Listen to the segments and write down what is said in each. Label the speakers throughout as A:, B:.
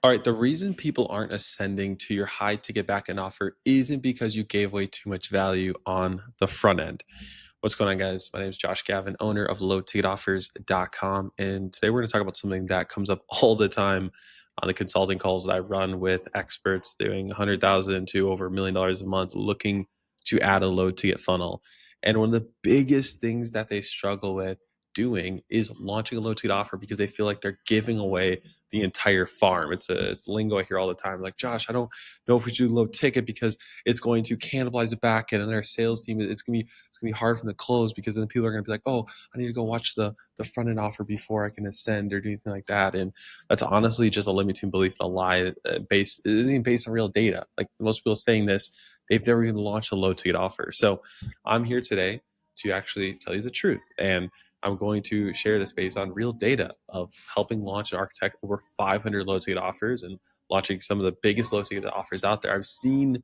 A: All right, the reason people aren't ascending to your high ticket back end offer isn't because you gave away too much value on the front end. What's going on, guys? My name is Josh Gavin, owner of lowticketoffers.com. And today we're going to talk about something that comes up all the time on the consulting calls that I run with experts doing 100,000 to over $1 million a month looking to add a low ticket funnel. And one of the biggest things that they struggle with doing is launching a low ticket offer because they feel like they're giving away the entire farm. It's lingo I hear all the time. Like, Josh, I don't know if we should do low ticket because it's going to cannibalize the back end and our sales team. It's gonna be hard for them to close because then people are gonna be like, oh, I need to go watch the front end offer before I can ascend or do anything like that. And that's honestly just a limiting belief and a lie. It isn't even based on real data. Like most people saying this, they've never even launched a low ticket offer. So I'm here today to actually tell you the truth. And I'm going to share this based on real data of helping launch and architect over 500 low ticket offers and launching some of the biggest low ticket offers out there. I've seen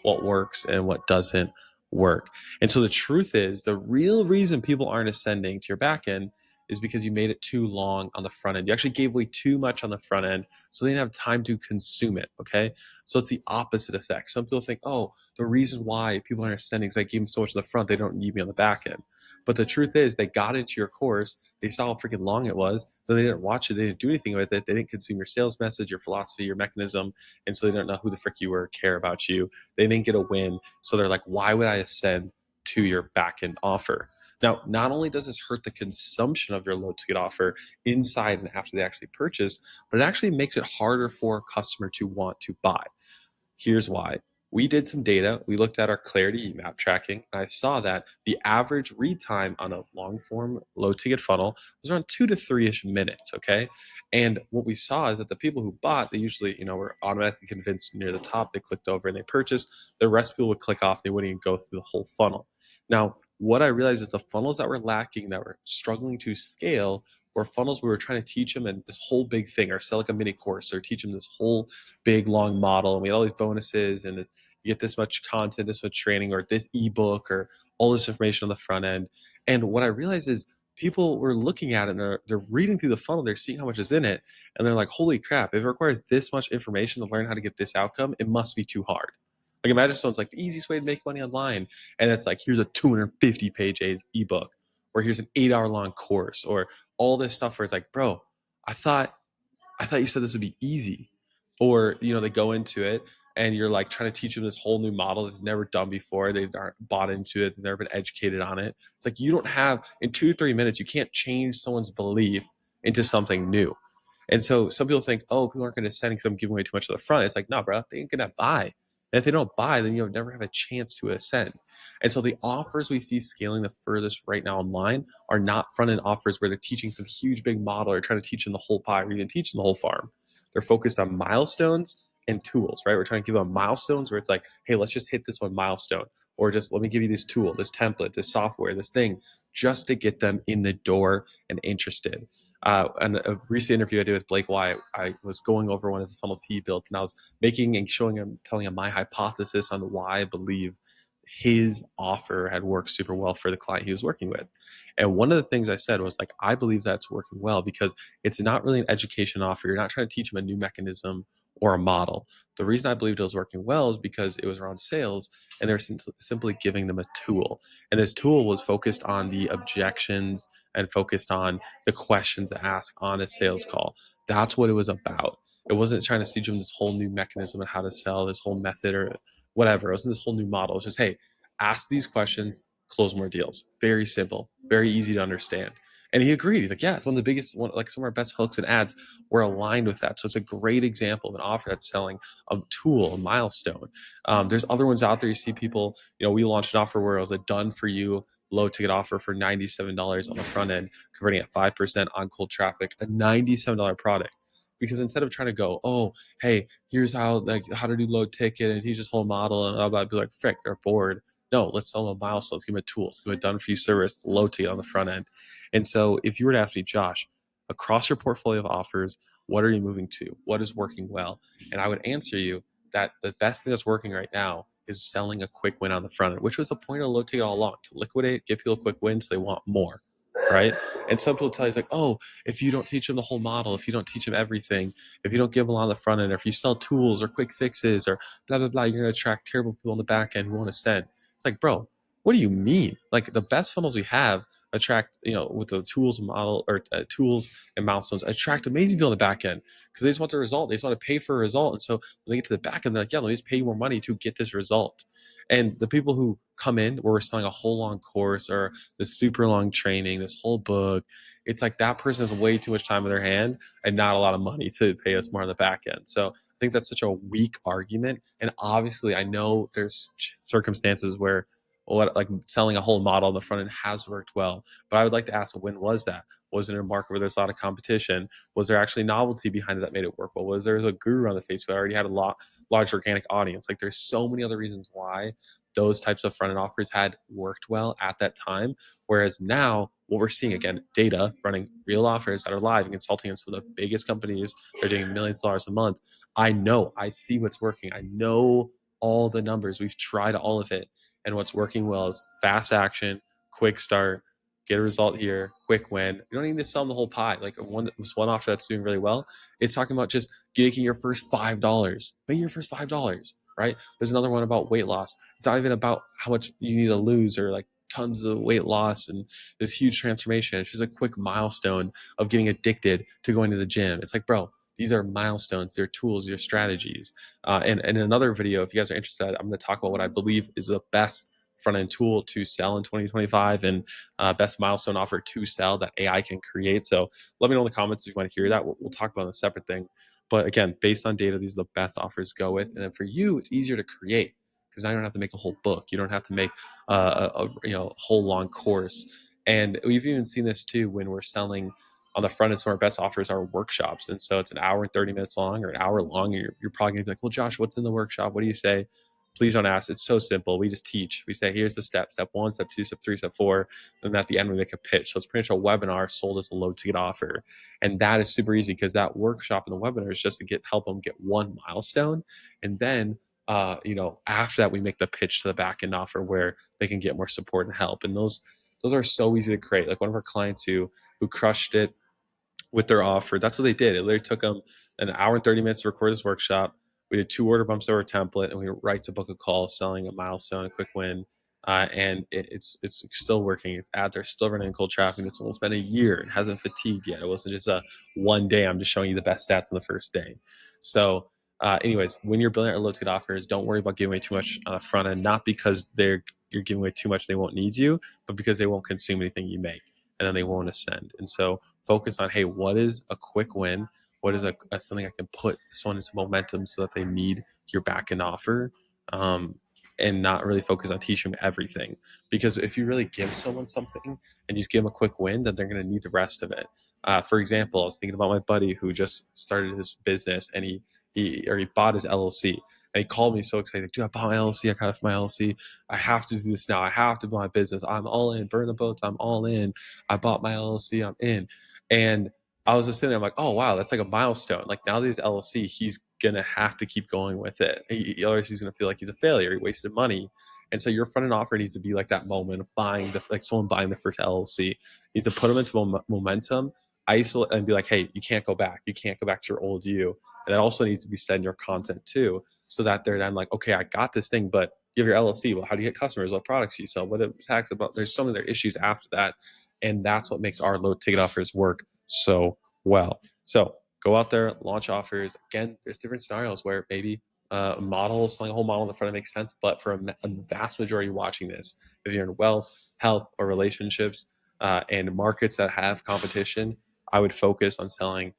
A: what works and what doesn't work. And so the truth is, the real reason people aren't ascending to your back end is because you made it too long on the front end. You actually gave away too much on the front end, so they didn't have time to consume it. Okay. So it's the opposite effect. Some people think, oh, the reason why people aren't ascending is I gave them so much on the front, they don't need me on the back end. But the truth is, they got into your course, they saw how freaking long it was, then they didn't watch it, they didn't do anything with it, they didn't consume your sales message, your philosophy, your mechanism, and so they don't know who the frick you were, care about you. They didn't get a win. So they're like, why would I ascend to your back end offer? Now, not only does this hurt the consumption of your low ticket offer inside and after they actually purchase, but it actually makes it harder for a customer to want to buy. Here's why. We did some data. We looked at our Clarity map tracking, and I saw that the average read time on a long form, low ticket funnel was around 2 to 3 ish minutes. Okay. And what we saw is that the people who bought, they usually, were automatically convinced near the top. They clicked over and they purchased. The rest of people would click off. They wouldn't even go through the whole funnel. Now, what I realized is the funnels that were lacking, that were struggling to scale, were funnels we were trying to teach them and this whole big thing, or sell like a mini course, or teach them this whole big long model, and we had all these bonuses and this, you get this much content, this much training, or this ebook, or all this information on the front end. And what I realized is people were looking at it and they're reading through the funnel, they're seeing how much is in it, and they're like, holy crap, if it requires this much information to learn how to get this outcome, it must be too hard. Like imagine someone's like, the easiest way to make money online, and it's like, here's a 250 page ebook, or here's an 8 hour long course, or all this stuff where it's like, bro, i thought I thought you said this would be easy. Or, they go into it and you're like trying to teach them this whole new model that they've never done before. They aren't bought into it. They've never been educated on it. It's like you don't have, in 2 to 3 minutes, you can't change someone's belief into something new. And so some people think, oh, people aren't going to send because I'm giving away too much at the front. It's like, no, bro, they ain't going to buy. And if they don't buy, then you'll never have a chance to ascend. And so the offers we see scaling the furthest right now online are not front end offers where they're teaching some huge big model or trying to teach them the whole pie or even teach them the whole farm. They're focused on milestones and tools, right? We're trying to give them milestones where it's like, hey, let's just hit this one milestone, or just let me give you this tool, this template, this software, this thing, just to get them in the door and interested. And a recent interview I did with Blake Wyatt, I was going over one of the funnels he built, and I was making and showing him, telling him my hypothesis on why I believe his offer had worked super well for the client he was working with. And one of the things I said was like, I believe that's working well because it's not really an education offer. You're not trying to teach them a new mechanism or a model. The reason I believed it was working well is because it was around sales and they're simply giving them a tool. And this tool was focused on the objections and focused on the questions to ask on a sales call. That's what it was about. It wasn't trying to teach them this whole new mechanism of how to sell, this whole method or whatever. It wasn't this whole new model. It's just, hey, ask these questions, close more deals. Very simple, very easy to understand. And he agreed. He's like, yeah, it's one of the biggest, like some of our best hooks and ads were aligned with that. So it's a great example of an offer that's selling a tool, a milestone. There's other ones out there. You see people, we launched an offer where it was a done for you low ticket offer for $97 on the front end, converting at 5% on cold traffic, a $97 product. Because instead of trying to go, oh, hey, here's how to do low ticket and teach this whole model, and I'll be like, frick, they're bored. No, let's sell them a milestone. Let's give them a tool. Let's give them a done for you service, low ticket on the front end. And so if you were to ask me, Josh, across your portfolio of offers, what are you moving to? What is working well? And I would answer you that the best thing that's working right now is selling a quick win on the front end, which was the point of low ticket all along, to liquidate, give people a quick win so they want more. right? And some people tell you, it's like, oh, if you don't teach them the whole model, if you don't teach them everything, if you don't give them on the front end, or if you sell tools or quick fixes or blah, blah, blah, you're going to attract terrible people on the back end who want to send. It's like, bro, what do you mean? Like the best funnels we have attract, with the tools model or tools and milestones, attract amazing people on the back end because they just want the result. They just want to pay for a result. And so when they get to the back end, they're like, yeah, let me just pay you more money to get this result. And the people who come in where we're selling a whole long course or this super long training, this whole book, it's like that person has way too much time in their hand and not a lot of money to pay us more on the back end. So I think that's such a weak argument. And obviously, I know there's circumstances where what like selling a whole model on the front end has worked well. But I would like to ask, when was that? Was it in a market where there's a lot of competition? Was there actually novelty behind it that made it work well? Was there a guru on the Facebook that already had a large organic audience? Like there's so many other reasons why those types of front end offers had worked well at that time. Whereas now, what we're seeing again, data running real offers that are live and consulting in some of the biggest companies, they're doing millions of dollars a month. I see what's working. I know all the numbers. We've tried all of it. And what's working well is fast action, quick start, get a result here, quick win. You don't need to sell them the whole pie. Like one offer that's doing really well, it's talking about just making your first $5. Make your first $5, right? There's another one about weight loss. It's not even about how much you need to lose or like tons of weight loss and this huge transformation. It's just a quick milestone of getting addicted to going to the gym. It's like, bro, these are milestones, they're tools, they're strategies. And in another video, if you guys are interested, I'm going to talk about what I believe is the best front end tool to sell in 2025 and best milestone offer to sell that AI can create. So let me know in the comments if you want to hear that. We'll talk about it in a separate thing. But again, based on data, these are the best offers to go with. And then for you, it's easier to create because now you don't have to make a whole book. You don't have to make a whole long course. And we've even seen this too when we're selling on the front end. Some of our best offers are workshops. And so it's an hour and 30 minutes long or an hour long. And you're probably going to be like, well, Josh, what's in the workshop? What do you say? Please don't ask. It's so simple. We just teach. We say, here's the steps: step one, step two, step three, step four. And at the end, we make a pitch. So it's pretty much a webinar sold as a low ticket offer. And that is super easy because that workshop and the webinar is just to help them get one milestone. And then, after that, we make the pitch to the back end offer where they can get more support and help. And those are so easy to create. Like one of our clients who crushed it with their offer. That's what they did. It literally took them an hour and 30 minutes to record this workshop. We did 2 order bumps over a template, and we went right to book a call, selling a milestone, a quick win. And it's still working. Its ads are still running in cold traffic. It's almost been a year. It hasn't fatigued yet. It wasn't just a one day. I'm just showing you the best stats on the first day. So, anyways, when you're building out low ticket offers, don't worry about giving away too much on the front end. Not because you're giving away too much, they won't need you, but because they won't consume anything you make, and then they won't ascend. And so focus on, hey, what is a quick win? What is something I can put someone into momentum so that they need your back end offer, and not really focus on teaching them everything. Because if you really give someone something and you just give them a quick win, then they're going to need the rest of it. For example, I was thinking about my buddy who just started his business and he bought his LLC. And he called me so excited, dude, I bought my LLC. I got it for my LLC. I have to do this now. I have to build my business. I'm all in. Burn the boats. I'm all in. I bought my LLC. I'm in. And I was just sitting there, I'm like, oh, wow, that's like a milestone. Like now that he's LLC, he's going to have to keep going with it. Otherwise, he's going to feel like he's a failure. He wasted money. And so your front end offer needs to be like that moment of like someone buying the first LLC. Needs to put them into momentum, isolate, and be like, hey, you can't go back. You can't go back to your old you. And it also needs to be said in your content too, so that they're then like, okay, I got this thing, but you have your LLC. Well, how do you get customers? What products do you sell? What tax about? There's so many other issues after that. And that's what makes our low ticket offers work so well. So go out there, launch offers. Again, there's different scenarios where maybe a model, selling a whole model in the front makes sense. But for a vast majority watching this, if you're in wealth, health, or relationships, and markets that have competition, I would focus on selling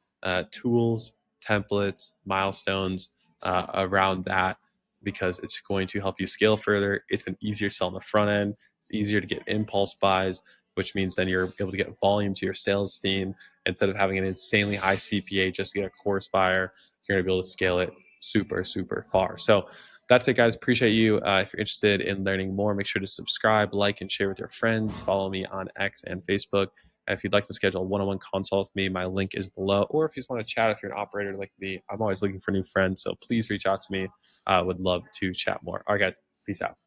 A: tools, templates, milestones around that, because it's going to help you scale further. It's an easier sell on the front end. It's easier to get impulse buys, which means then you're able to get volume to your sales team instead of having an insanely high CPA just to get a course buyer. You're going to be able to scale it super, super far. So that's it, guys. Appreciate you. If you're interested in learning more, make sure to subscribe, like, and share with your friends. Follow me on X and Facebook. And if you'd like to schedule a one-on-one consult with me, my link is below. Or if you just want to chat, if you're an operator like me, I'm always looking for new friends. So please reach out to me. I would love to chat more. All right, guys. Peace out.